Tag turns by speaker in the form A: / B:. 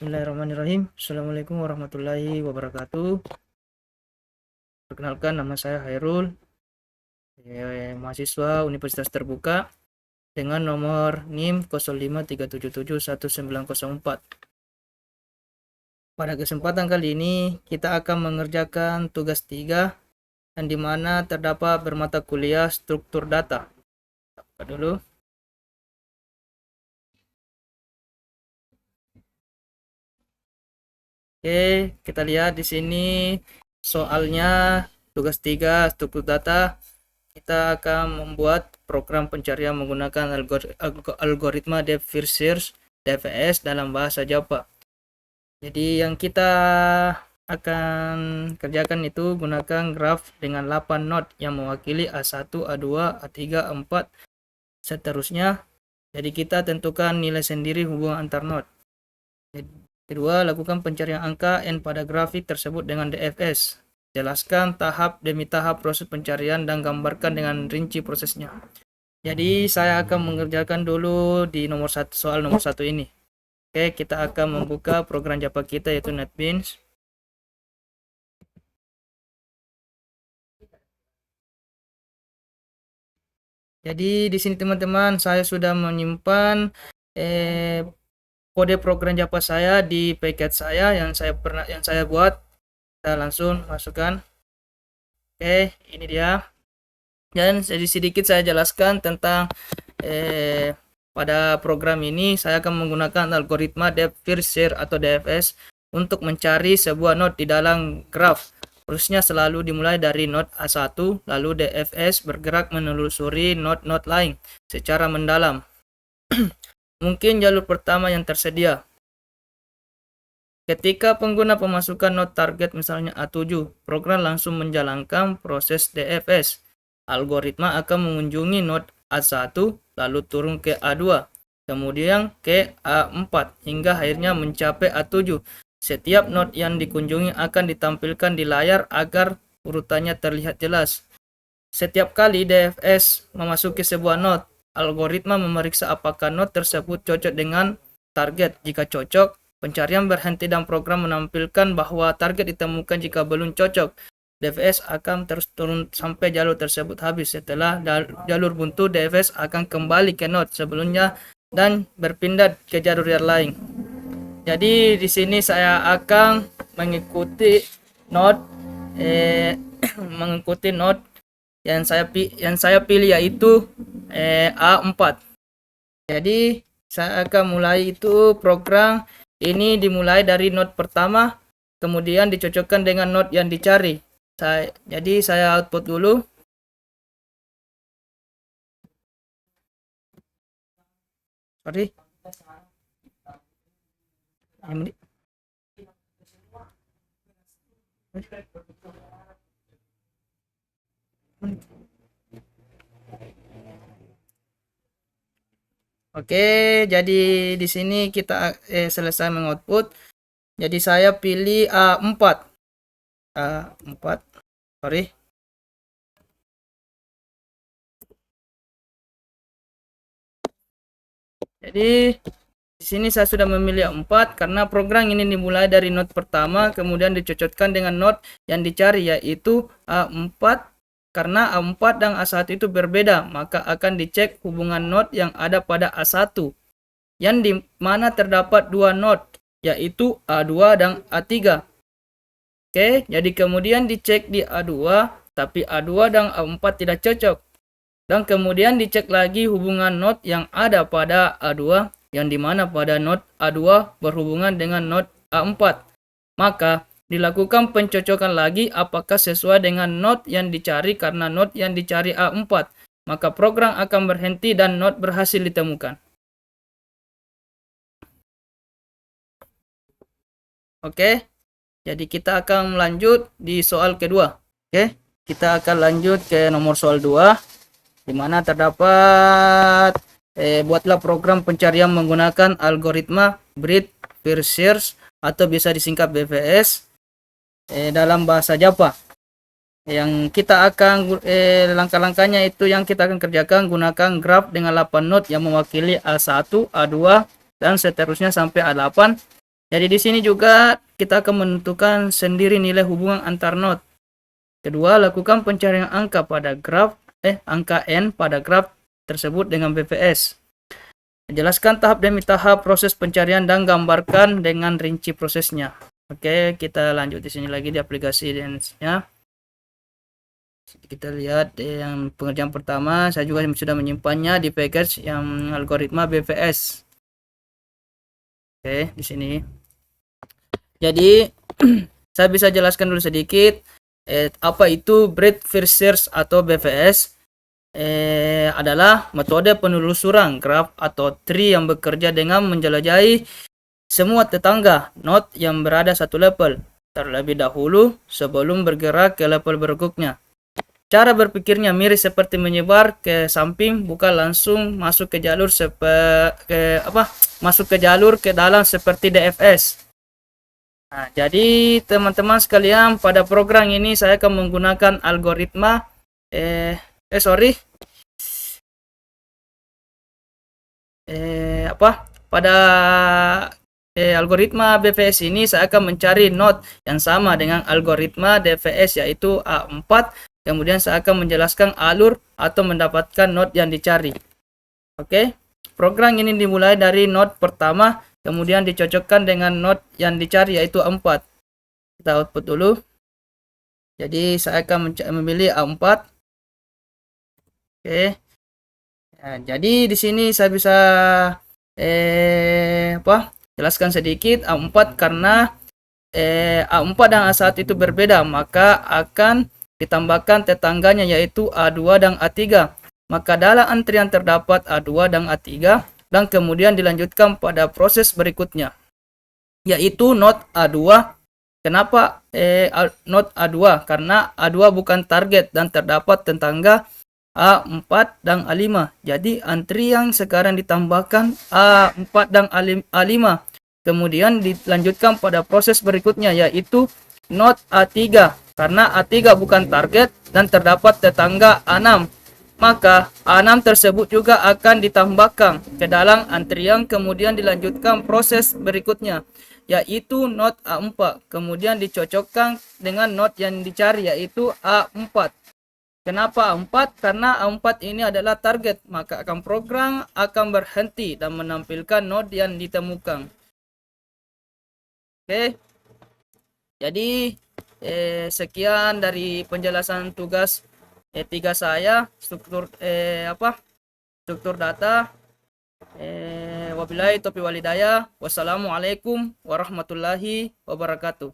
A: Bismillahirrahmanirrahim. Assalamualaikum warahmatullahi wabarakatuh. Perkenalkan, nama saya Hairul, mahasiswa Universitas Terbuka dengan nomor NIM 0537719194. Pada kesempatan kali ini kita akan mengerjakan tugas 3 dan di mana terdapat bermata kuliah struktur data. Buka dulu. Oke, kita lihat di sini soalnya tugas 3 struktur data. Kita akan membuat program pencarian menggunakan algoritma depth first search DFS dalam bahasa Java. Jadi yang kita akan kerjakan itu gunakan graf dengan 8 node yang mewakili A1, A2, A3, A4 seterusnya. Jadi kita tentukan nilai sendiri hubungan antar node. Kedua, lakukan pencarian angka n pada grafik tersebut dengan DFS. Jelaskan tahap demi tahap proses pencarian dan gambarkan dengan rinci prosesnya. Jadi saya akan mengerjakan dulu di soal nomor 1 ini. Oke, kita akan membuka program Java kita yaitu NetBeans. Jadi di sini teman-teman saya sudah menyimpan kode program Java saya di paket saya yang saya buat. Kita langsung masukkan. Oke, ini dia. Dan sedikit saya jelaskan tentang pada program ini saya akan menggunakan algoritma depth first search atau DFS untuk mencari sebuah node di dalam graf. Prosesnya selalu dimulai dari node A1, lalu DFS bergerak menelusuri node-node lain secara mendalam. Mungkin jalur pertama yang tersedia. Ketika pengguna pemasukan node target misalnya A7, program langsung menjalankan proses DFS. Algoritma akan mengunjungi node A1, lalu turun ke A2, kemudian ke A4, hingga akhirnya mencapai A7. Setiap node yang dikunjungi akan ditampilkan di layar agar urutannya terlihat jelas. Setiap kali DFS memasuki sebuah node, algoritma memeriksa apakah node tersebut cocok dengan target. Jika cocok, pencarian berhenti dan program menampilkan bahwa target ditemukan. Jika belum cocok, DFS akan terus turun sampai jalur tersebut habis. Setelah jalur buntu, DFS akan kembali ke node sebelumnya dan berpindah ke jalur yang lain. Jadi di sini saya akan mengikuti node yang saya pilih yaitu A4. Jadi saya akan mulai itu program ini dimulai dari node pertama, kemudian dicocokkan dengan node yang dicari. Jadi saya output dulu. Sorry. Oke, jadi di sini kita selesai mengoutput. Jadi saya pilih A4. Sorry. Jadi di sini saya sudah memilih A4 karena program ini dimulai dari node pertama, kemudian dicocokkan dengan node yang dicari yaitu A4. Karena A4 dan A1 itu berbeda, maka akan dicek hubungan node yang ada pada A1, yang di mana terdapat dua node, yaitu A2 dan A3. Oke, jadi kemudian dicek di A2, tapi A2 dan A4 tidak cocok. Dan kemudian dicek lagi hubungan node yang ada pada A2, yang di mana pada node A2 berhubungan dengan node A4. Maka dilakukan pencocokan lagi apakah sesuai dengan node yang dicari. Karena node yang dicari A4, maka program akan berhenti dan node berhasil ditemukan. Oke, jadi kita akan lanjut di soal kedua. Oke, kita akan lanjut ke nomor soal 2, di mana terdapat buatlah program pencarian menggunakan algoritma breadth first search atau bisa disingkat BFS dalam bahasa Java. Yang kita akan langkah-langkahnya itu yang kita akan kerjakan gunakan graf dengan 8 node yang mewakili A1, A2 dan seterusnya sampai A8. Jadi di sini juga kita akan menentukan sendiri nilai hubungan antar node. Kedua, lakukan pencarian angka pada graf angka n pada graf tersebut dengan BPS. Jelaskan tahap demi tahap proses pencarian dan gambarkan dengan rinci prosesnya. Oke, kita lanjut di sini lagi di aplikasi DNS-nya. Kita lihat yang pengerjaan pertama, saya juga sudah menyimpannya di package yang algoritma BPS. Oke, di sini. Jadi saya bisa jelaskan dulu sedikit apa itu breadth first search atau BFS. Adalah metode penelusuran graf atau tree yang bekerja dengan menjelajahi semua tetangga node yang berada satu level terlebih dahulu sebelum bergerak ke level berikutnya. Cara berpikirnya mirip seperti menyebar ke samping, bukan langsung masuk ke jalur ke dalam seperti DFS. Nah, jadi teman-teman sekalian, pada program ini saya akan menggunakan algoritma pada algoritma BVS ini saya akan mencari node yang sama dengan algoritma DVS, yaitu A4. Kemudian saya akan menjelaskan alur atau mendapatkan node yang dicari. Oke, program ini dimulai dari node pertama, kemudian dicocokkan dengan node yang dicari, yaitu A4. Kita output dulu. Jadi saya akan memilih A4. Oke. Nah, jadi di sini saya bisa jelaskan sedikit A4 karena A4 dan A1 itu berbeda, maka akan ditambahkan tetangganya yaitu A2 dan A3. Maka dalam antrian terdapat A2 dan A3 dan kemudian dilanjutkan pada proses berikutnya, yaitu node A2. Kenapa node A2? Karena A2 bukan target dan terdapat tetangga A4 dan A5. Jadi antrian sekarang ditambahkan A4 dan A5. Kemudian dilanjutkan pada proses berikutnya, yaitu node A3. Karena A3 bukan target dan terdapat tetangga A6. Maka A6 tersebut juga akan ditambahkan ke dalam antrian, kemudian dilanjutkan proses berikutnya, yaitu node A4. Kemudian dicocokkan dengan node yang dicari, yaitu A4. Kenapa A4? Karena A4 ini adalah target, maka akan program akan berhenti dan menampilkan node yang ditemukan. Oke. Jadi sekian dari penjelasan tugas 3 saya, struktur struktur data. Wabillahi taufiq walhidayah. Wassalamualaikum warahmatullahi wabarakatuh.